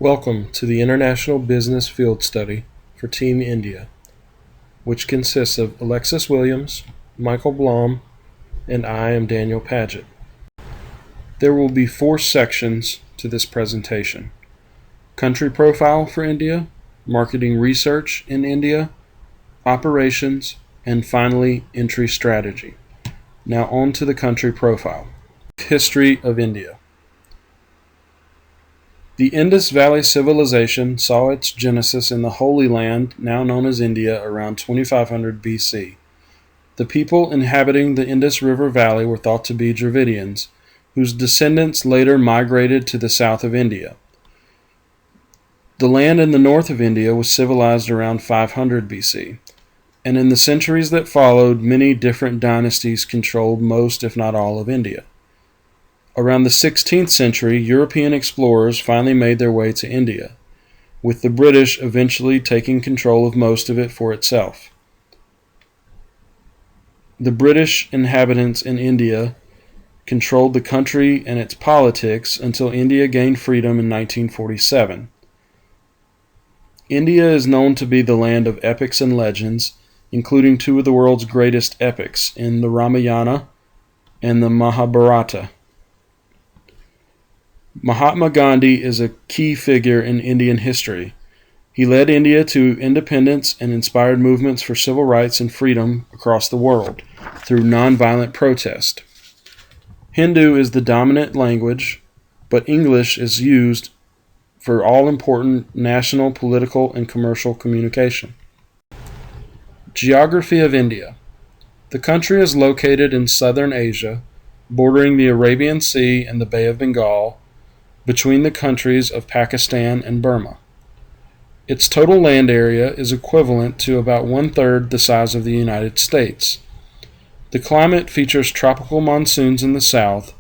Welcome to the International Business Field Study for Team India, which consists of Alexis Williams, Michael Blom, and I am Daniel Paget. There will be 4 sections to this presentation: country profile for India, marketing research in India, operations, and finally entry strategy. Now on to the country profile. History of India. The Indus Valley Civilization saw its genesis in the Holy Land, now known as India, around 2500 BC. The people inhabiting the Indus River Valley were thought to be Dravidians, whose descendants later migrated to the south of India. The land in the north of India was civilized around 500 BC, and in the centuries that followed, many different dynasties controlled most, if not all, of India. Around the 16th century, European explorers finally made their way to India, with the British eventually taking control of most of it for itself. The British inhabitants in India controlled the country and its politics until India gained freedom in 1947. India is known to be the land of epics and legends, including 2 of the world's greatest epics in the Ramayana and the Mahabharata. Mahatma Gandhi is a key figure in Indian history. He led India to independence and inspired movements for civil rights and freedom across the world through nonviolent protest. Hindu is the dominant language, but English is used for all important national, political, and commercial communication. Geography of India. The country is located in southern Asia, bordering the Arabian Sea and the Bay of Bengal, between the countries of Pakistan and Burma. Its total land area is equivalent to about 1/3 the size of the United States. The climate features tropical monsoons in the south,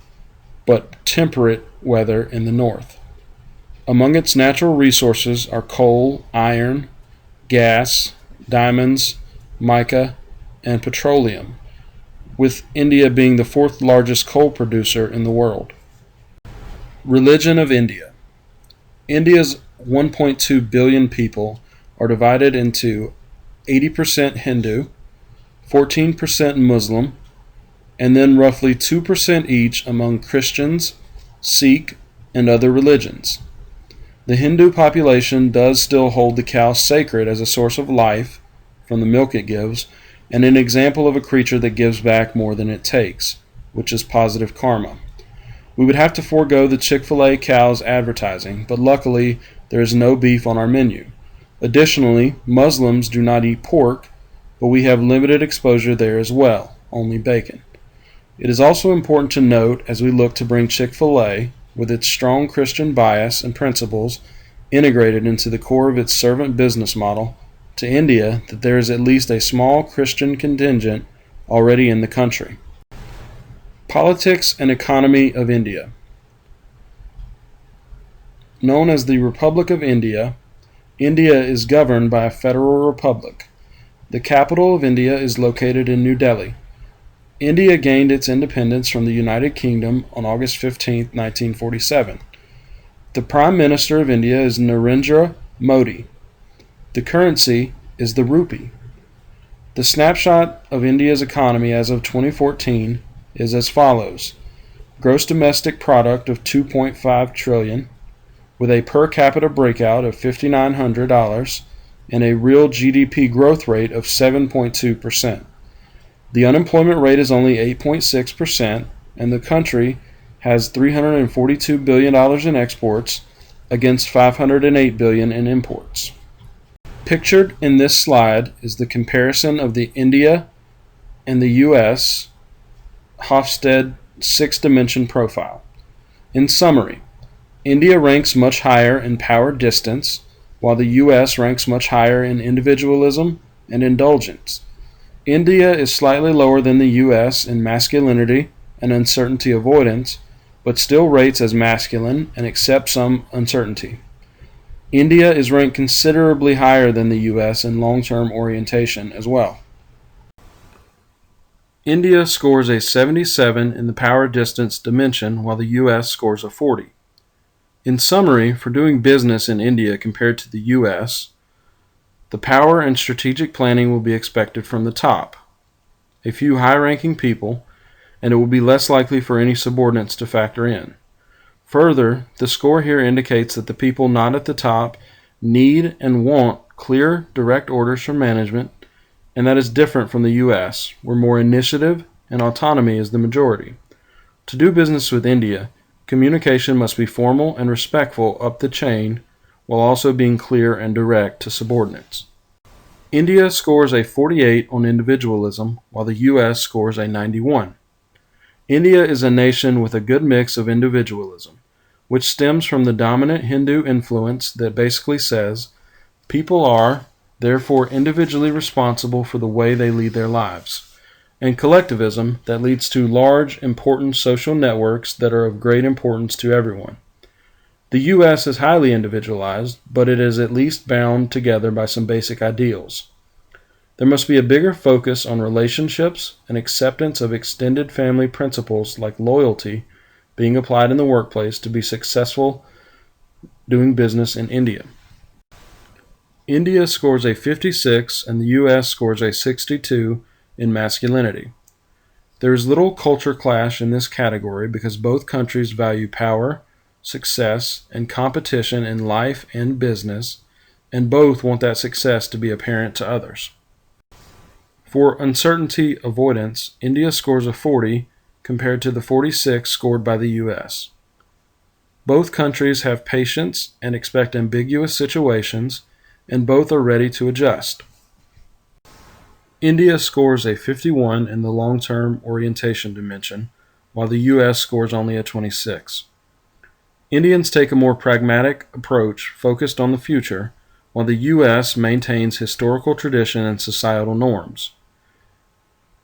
but temperate weather in the north. Among its natural resources are coal, iron, gas, diamonds, mica, and petroleum, with India being the 4th largest coal producer in the world. Religion of India. India's 1.2 billion people are divided into 80% Hindu, 14% Muslim, and then roughly 2% each among Christians, Sikh, and other religions. The Hindu population does still hold the cow sacred as a source of life from the milk it gives, and an example of a creature that gives back more than it takes, which is positive karma. We would have to forego the Chick-fil-A cow's advertising, but luckily there is no beef on our menu. Additionally, Muslims do not eat pork, but we have limited exposure there as well, only bacon. It is also important to note, as we look to bring Chick-fil-A, with its strong Christian bias and principles integrated into the core of its servant business model, to India, that there is at least a small Christian contingent already in the country. Politics and economy of India. Known as the Republic of India, India is governed by a federal republic. The capital of India is located in New Delhi. India gained its independence from the United Kingdom on August 15, 1947. The Prime Minister of India is Narendra Modi. The currency is the rupee. The snapshot of India's economy as of 2014 is as follows: gross domestic product of $2.5 trillion, with a per capita breakout of $5,900 and a real GDP growth rate of 7.2%. The unemployment rate is only 8.6%, and the country has $342 billion in exports against $508 billion in imports. Pictured in this slide is the comparison of the India and the U.S. Hofstede 6-dimension profile. In summary, India ranks much higher in power distance, while the U.S. ranks much higher in individualism and indulgence. India is slightly lower than the U.S. in masculinity and uncertainty avoidance, but still rates as masculine and accepts some uncertainty. India is ranked considerably higher than the U.S. in long-term orientation as well. India scores a 77 in the power distance dimension, while the U.S. scores a 40. In summary, for doing business in India compared to the US, the power and strategic planning will be expected from the top, a few high-ranking people, and it will be less likely for any subordinates to factor in. Further, the score here indicates that the people not at the top need and want clear, direct orders from management, and that is different from the US, where more initiative and autonomy is the majority. To do business with India, communication must be formal and respectful up the chain, while also being clear and direct to subordinates. India scores a 48 on individualism, while the US scores a 91. India is a nation with a good mix of individualism, which stems from the dominant Hindu influence that basically says people are, therefore, individually responsible for the way they lead their lives, and collectivism that leads to large, important social networks that are of great importance to everyone. The U.S. is highly individualized, but it is at least bound together by some basic ideals. There must be a bigger focus on relationships and acceptance of extended family principles like loyalty being applied in the workplace to be successful doing business in India. India scores a 56 and the U.S. scores a 62 in masculinity. There is little culture clash in this category because both countries value power, success, and competition in life and business, and both want that success to be apparent to others. For uncertainty avoidance, India scores a 40 compared to the 46 scored by the U.S. Both countries have patience and expect ambiguous situations, and both are ready to adjust. India scores a 51 in the long-term orientation dimension, while the U.S. scores only a 26. Indians take a more pragmatic approach focused on the future, while the U.S. maintains historical tradition and societal norms.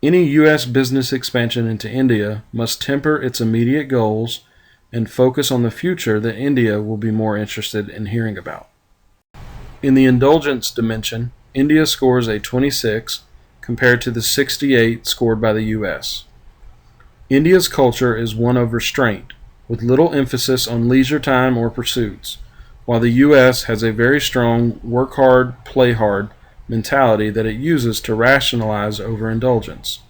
Any U.S. business expansion into India must temper its immediate goals and focus on the future that India will be more interested in hearing about. In the indulgence dimension, India scores a 26 compared to the 68 scored by the U.S. India's culture is one of restraint, with little emphasis on leisure time or pursuits, while the U.S. has a very strong work hard, play hard mentality that it uses to rationalize overindulgence.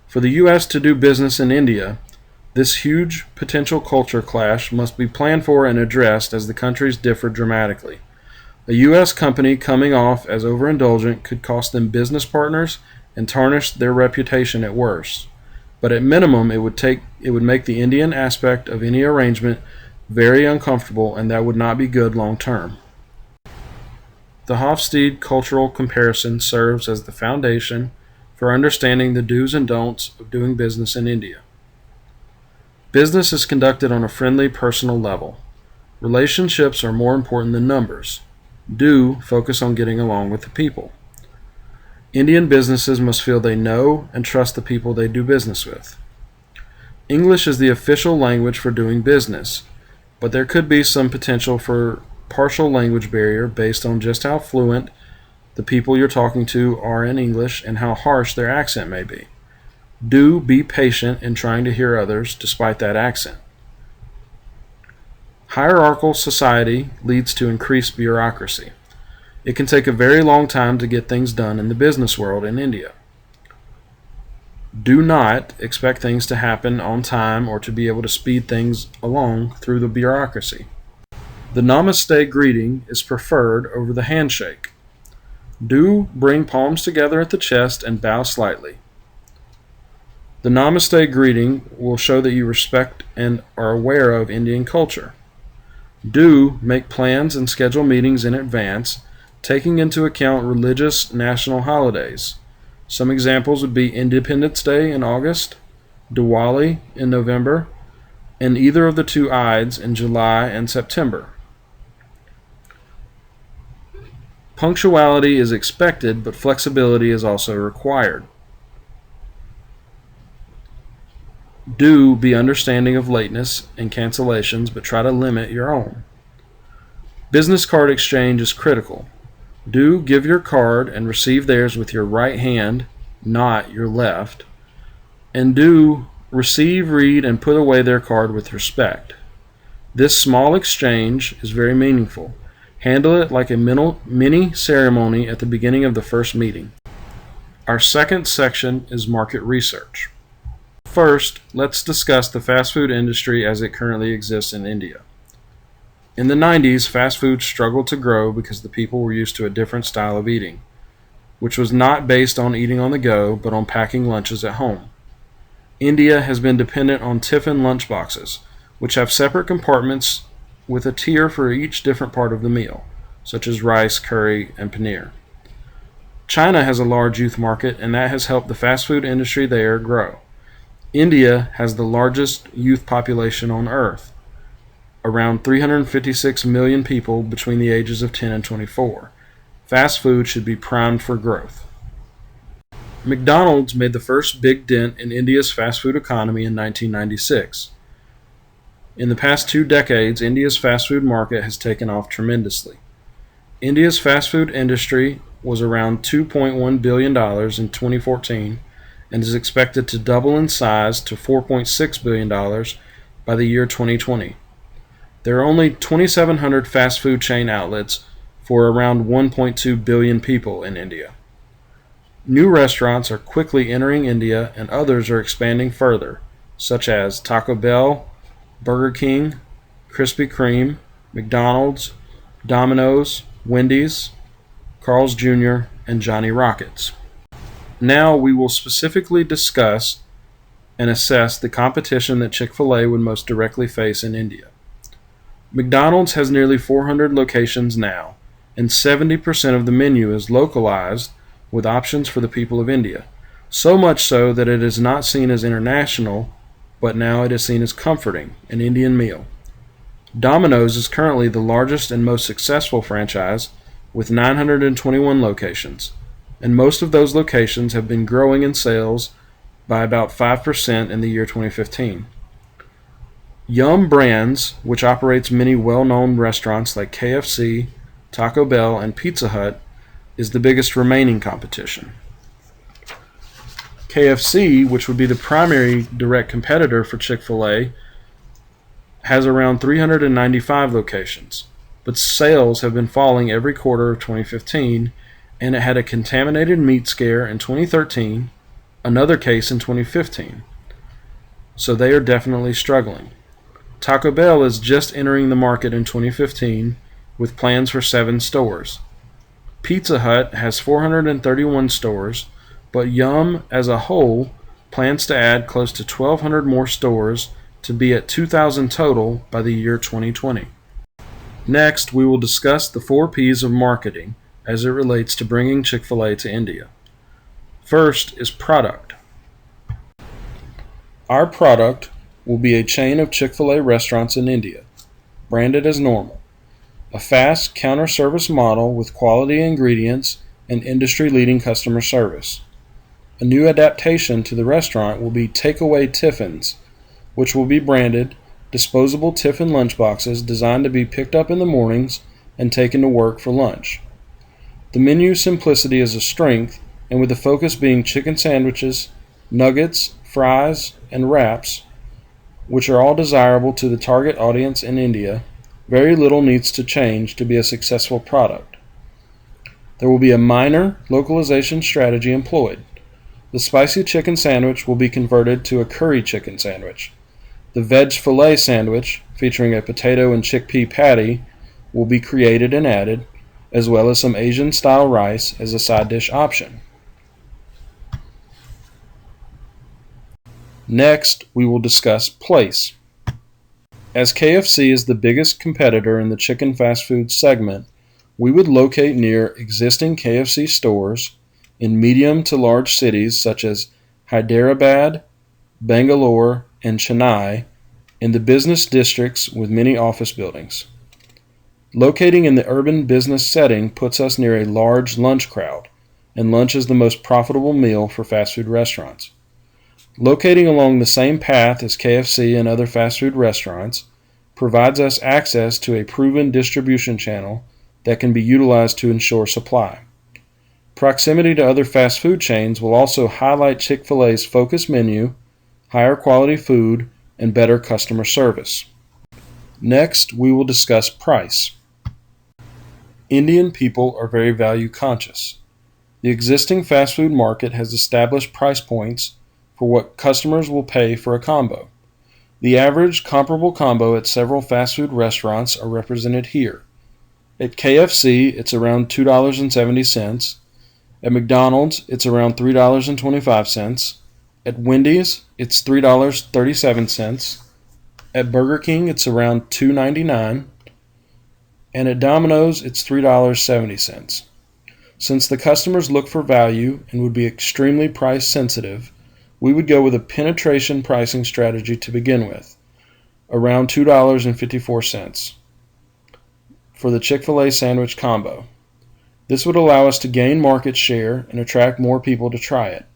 For the U.S. to do business in India, this huge potential culture clash must be planned for and addressed as the countries differ dramatically. A U.S. company coming off as overindulgent could cost them business partners and tarnish their reputation at worst. But at minimum, it would make the Indian aspect of any arrangement very uncomfortable, and that would not be good long term. The Hofstede cultural comparison serves as the foundation for understanding the do's and don'ts of doing business in India. Business is conducted on a friendly, personal level. Relationships are more important than numbers. Do focus on getting along with the people. Indian businesses must feel they know and trust the people they do business with. English is the official language for doing business, but there could be some potential for partial language barrier based on just how fluent the people you're talking to are in English and how harsh their accent may be. Do be patient in trying to hear others despite that accent. Hierarchical society leads to increased bureaucracy. It can take a very long time to get things done in the business world in India. Do not expect things to happen on time or to be able to speed things along through the bureaucracy. The namaste greeting is preferred over the handshake. Do bring palms together at the chest and bow slightly. The namaste greeting will show that you respect and are aware of Indian culture. Do make plans and schedule meetings in advance, taking into account religious national holidays. Some examples would be Independence Day in August, Diwali in November, and either of the two Eids in July and September. Punctuality is expected, but flexibility is also required. Do be understanding of lateness and cancellations, but try to limit your own. Business card exchange is critical. Do give your card and receive theirs with your right hand, not your left. And do receive, read, and put away their card with respect. This small exchange is very meaningful. Handle it like a mini ceremony at the beginning of the first meeting. Our second section is market research. First, let's discuss the fast food industry as it currently exists in India. In the 90s, fast food struggled to grow because the people were used to a different style of eating, which was not based on eating on the go, but on packing lunches at home. India has been dependent on tiffin lunchboxes, which have separate compartments with a tier for each different part of the meal, such as rice, curry, and paneer. China has a large youth market, and that has helped the fast food industry there grow. India has the largest youth population on Earth, around 356 million people between the ages of 10 and 24. Fast food should be primed for growth. McDonald's made the first big dent in India's fast food economy in 1996. In the past 2 decades, India's fast food market has taken off tremendously. India's fast food industry was around $2.1 billion in 2014 and is expected to double in size to $4.6 billion by the year 2020. There are only 2,700 fast food chain outlets for around 1.2 billion people in India. New restaurants are quickly entering India and others are expanding further, such as Taco Bell, Burger King, Krispy Kreme, McDonald's, Domino's, Wendy's, Carl's Jr., and Johnny Rockets. Now we will specifically discuss and assess the competition that Chick-fil-A would most directly face in India. McDonald's has nearly 400 locations now, and 70% of the menu is localized with options for the people of India, so much so that it is not seen as international, but now it is seen as comforting, an Indian meal. Domino's is currently the largest and most successful franchise with 921 locations, and most of those locations have been growing in sales by about 5% in the year 2015. Yum Brands, which operates many well-known restaurants like KFC, Taco Bell, and Pizza Hut, is the biggest remaining competition. KFC, which would be the primary direct competitor for Chick-fil-A, has around 395 locations, but sales have been falling every quarter of 2015, and it had a contaminated meat scare in 2013, another case in 2015. So they are definitely struggling. Taco Bell is just entering the market in 2015 with plans for 7 stores. Pizza Hut has 431 stores, but Yum as a whole plans to add close to 1,200 more stores to be at 2,000 total by the year 2020. Next, we will discuss the 4 P's of marketing as it relates to bringing Chick-fil-A to India. First is product. Our product will be a chain of Chick-fil-A restaurants in India, branded as normal, a fast counter service model with quality ingredients and industry-leading customer service. A new adaptation to the restaurant will be takeaway tiffins, which will be branded disposable tiffin lunchboxes designed to be picked up in the mornings and taken to work for lunch. The menu simplicity is a strength, and with the focus being chicken sandwiches, nuggets, fries, and wraps, which are all desirable to the target audience in India, very little needs to change to be a successful product. There will be a minor localization strategy employed. The spicy chicken sandwich will be converted to a curry chicken sandwich. The veg filet sandwich, featuring a potato and chickpea patty, will be created and added, as well as some Asian-style rice as a side dish option. Next, we will discuss place. As KFC is the biggest competitor in the chicken fast food segment, we would locate near existing KFC stores in medium to large cities such as Hyderabad, Bangalore, and Chennai, in the business districts with many office buildings. Locating in the urban business setting puts us near a large lunch crowd, and lunch is the most profitable meal for fast food restaurants. Locating along the same path as KFC and other fast food restaurants provides us access to a proven distribution channel that can be utilized to ensure supply. Proximity to other fast food chains will also highlight Chick-fil-A's focused menu, higher quality food, and better customer service. Next, we will discuss price. Indian people are very value conscious. The existing fast food market has established price points for what customers will pay for a combo. The average comparable combo at several fast food restaurants are represented here. At KFC, it's around $2.70. At McDonald's, it's around $3.25. At Wendy's, it's $3.37. At Burger King, it's around $2.99. And at Domino's, it's $3.70. Since the customers look for value and would be extremely price sensitive, we would go with a penetration pricing strategy to begin with, around $2.54 for the Chick-fil-A sandwich combo. This would allow us to gain market share and attract more people to try it.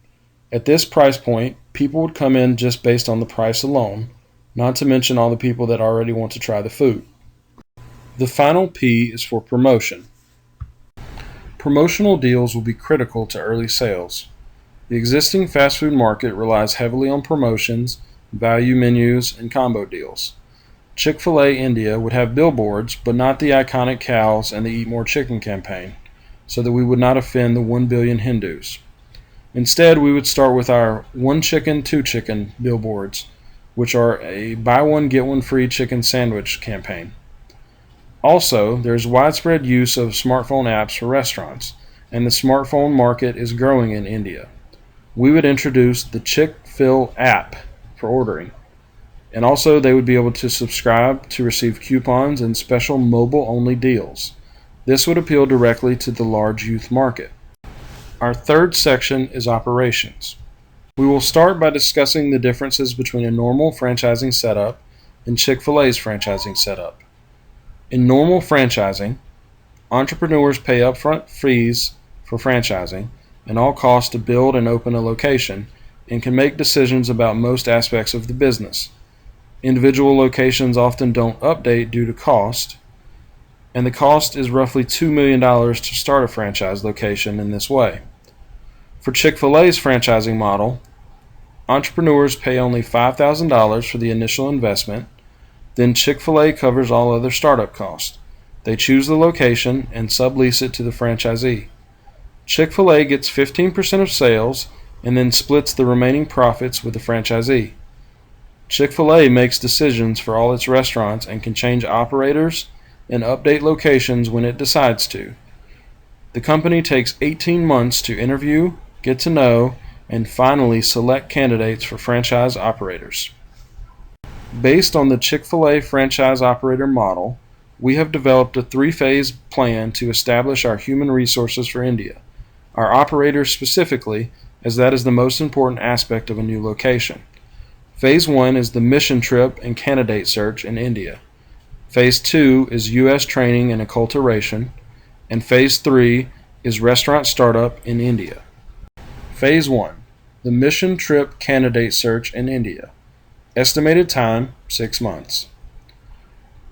At this price point, people would come in just based on the price alone, not to mention all the people that already want to try the food. The final P is for promotion. Promotional deals will be critical to early sales. The existing fast food market relies heavily on promotions, value menus, and combo deals. Chick-fil-A India would have billboards, but not the iconic cows and the Eat More Chicken campaign, so that we would not offend the 1 billion Hindus. Instead, we would start with our 1 chicken, 2 chicken billboards, which are a buy one, get one free chicken sandwich campaign. Also, there is widespread use of smartphone apps for restaurants, and the smartphone market is growing in India. We would introduce the Chick-fil-A app for ordering, and also they would be able to subscribe to receive coupons and special mobile-only deals. This would appeal directly to the large youth market. Our third section is operations. We will start by discussing the differences between a normal franchising setup and Chick-fil-A's franchising setup. In normal franchising, entrepreneurs pay upfront fees for franchising and all costs to build and open a location and can make decisions about most aspects of the business. Individual locations often don't update due to cost, and the cost is roughly $2 million to start a franchise location in this way. For Chick-fil-A's franchising model, entrepreneurs pay only $5,000 for the initial investment. Then Chick-fil-A covers all other startup costs. They choose the location and sublease it to the franchisee. Chick-fil-A gets 15% of sales and then splits the remaining profits with the franchisee. Chick-fil-A makes decisions for all its restaurants and can change operators and update locations when it decides to. The company takes 18 months to interview, get to know, and finally select candidates for franchise operators. Based on the Chick-fil-A franchise operator model, we have developed a 3-phase plan to establish our human resources for India, our operators specifically, as that is the most important aspect of a new location. Phase 1 is the mission trip and candidate search in India. Phase 2 is U.S. training and acculturation, and Phase 3 is restaurant startup in India. Phase 1, the mission trip candidate search in India. Estimated time, 6 months.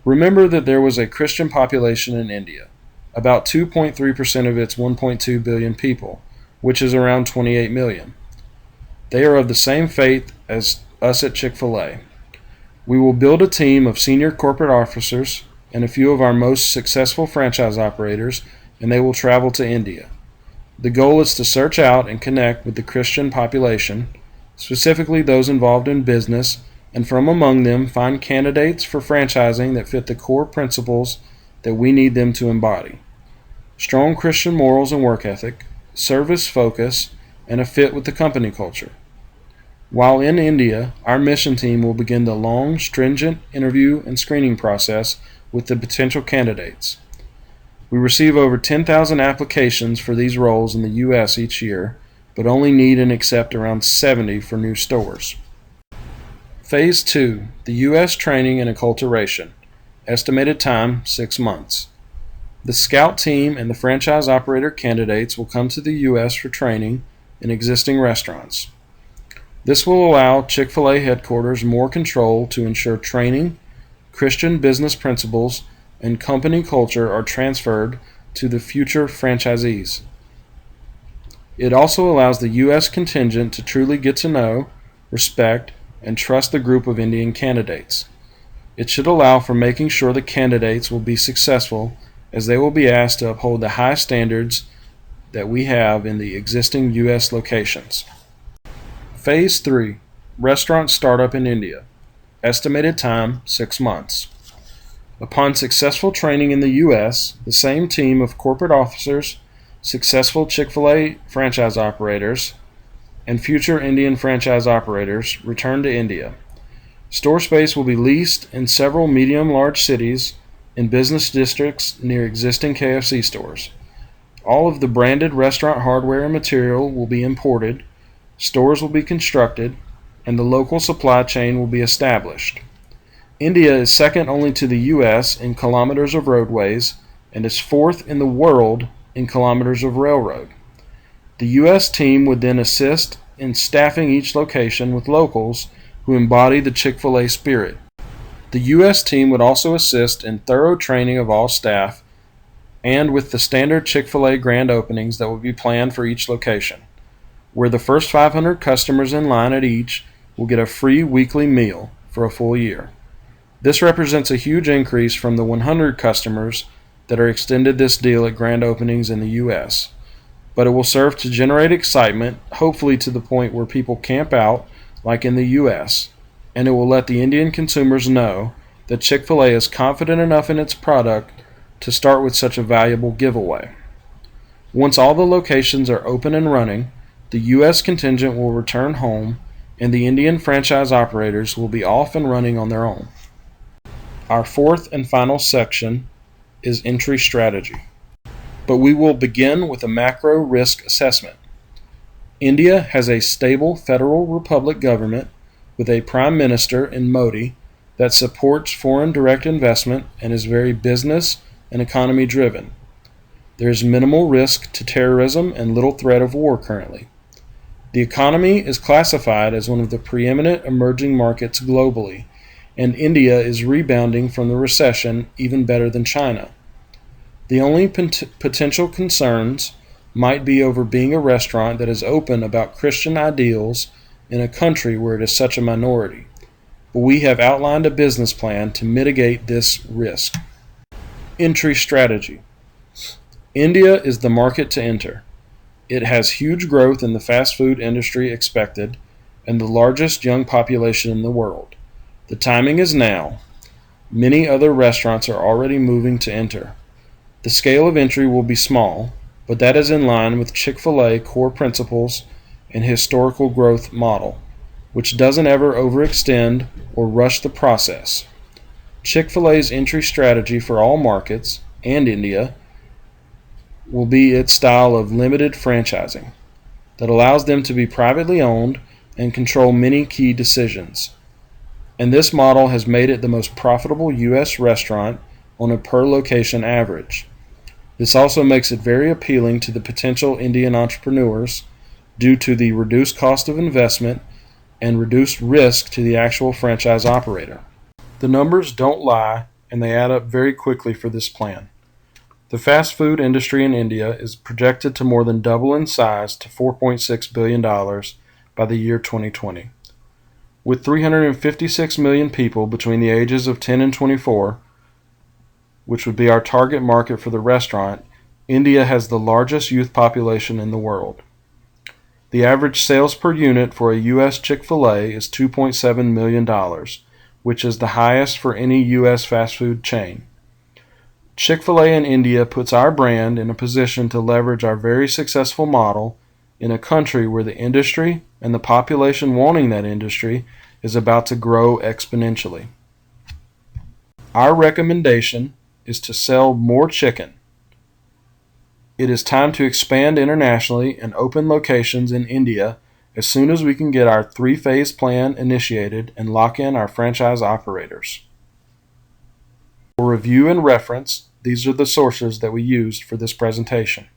Remember that there was a Christian population in India, about 2.3% of its 1.2 billion people, which is around 28 million. They are of the same faith as us at Chick-fil-A. We will build a team of senior corporate officers and a few of our most successful franchise operators, and they will travel to India. The goal is to search out and connect with the Christian population, specifically those involved in business, and from among them find candidates for franchising that fit the core principles that we need them to embody. Strong Christian morals and work ethic, service focus, and a fit with the company culture. While in India, our mission team will begin the long, stringent interview and screening process with the potential candidates. We receive over 10,000 applications for these roles in the U.S. each year, but only need and accept around 70 for new stores. Phase 2, the U.S. training and acculturation. Estimated time, 6 months. The scout team and the franchise operator candidates will come to the U.S. for training in existing restaurants. This will allow Chick-fil-A headquarters more control to ensure training, Christian business principles, and company culture are transferred to the future franchisees. It also allows the U.S. contingent to truly get to know, respect, and trust the group of Indian candidates. It should allow for making sure the candidates will be successful, as they will be asked to uphold the high standards that we have in the existing U.S. locations. Phase 3. Restaurant Startup in India. Estimated time 6 months. Upon successful training in the U.S., the same team of corporate officers, successful Chick-fil-A franchise operators, and future Indian franchise operators return to India. Store space will be leased in several medium-large cities in business districts near existing KFC stores. All of the branded restaurant hardware and material will be imported, stores will be constructed, and the local supply chain will be established. India is second only to the U.S. in kilometers of roadways and is fourth in the world in kilometers of railroad. The U.S. team would then assist in staffing each location with locals who embody the Chick-fil-A spirit. The U.S. team would also assist in thorough training of all staff and with the standard Chick-fil-A grand openings that will be planned for each location, where the first 500 customers in line at each will get a free weekly meal for a full year. This represents a huge increase from the 100 customers that are extended this deal at grand openings in the U.S., but it will serve to generate excitement, hopefully to the point where people camp out like in the U.S., and it will let the Indian consumers know that Chick-fil-A is confident enough in its product to start with such a valuable giveaway. Once all the locations are open and running, the U.S. contingent will return home, and the Indian franchise operators will be off and running on their own. Our fourth and final section is entry strategy, but we will begin with a macro risk assessment. India has a stable federal republic government with a prime minister in Modi that supports foreign direct investment and is very business and economy driven. There is minimal risk to terrorism and little threat of war currently. The economy is classified as one of the preeminent emerging markets globally, and India is rebounding from the recession even better than China. The only potential concerns might be over being a restaurant that is open about Christian ideals in a country where it is such a minority. But we have outlined a business plan to mitigate this risk. Entry strategy. India is the market to enter. It has huge growth in the fast food industry expected and the largest young population in the world. The timing is now. Many other restaurants are already moving to enter. The scale of entry will be small, but that is in line with Chick-fil-A core principles and historical growth model, which doesn't ever overextend or rush the process. Chick-fil-A's entry strategy for all markets, and India, will be its style of limited franchising that allows them to be privately owned and control many key decisions. And this model has made it the most profitable U.S. restaurant on a per-location average. This also makes it very appealing to the potential Indian entrepreneurs due to the reduced cost of investment and reduced risk to the actual franchise operator. The numbers don't lie, and they add up very quickly for this plan. The fast food industry in India is projected to more than double in size to $4.6 billion by the year 2020. With 356 million people between the ages of 10 and 24, which would be our target market for the restaurant, India has the largest youth population in the world. The average sales per unit for a U.S. Chick-fil-A is $2.7 million, which is the highest for any U.S. fast food chain. Chick-fil-A in India puts our brand in a position to leverage our very successful model in a country where the industry and the population wanting that industry is about to grow exponentially. Our recommendation is to sell more chicken. It is time to expand internationally and open locations in India as soon as we can get our 3-phase plan initiated and lock in our franchise operators. For review and reference, these are the sources that we used for this presentation.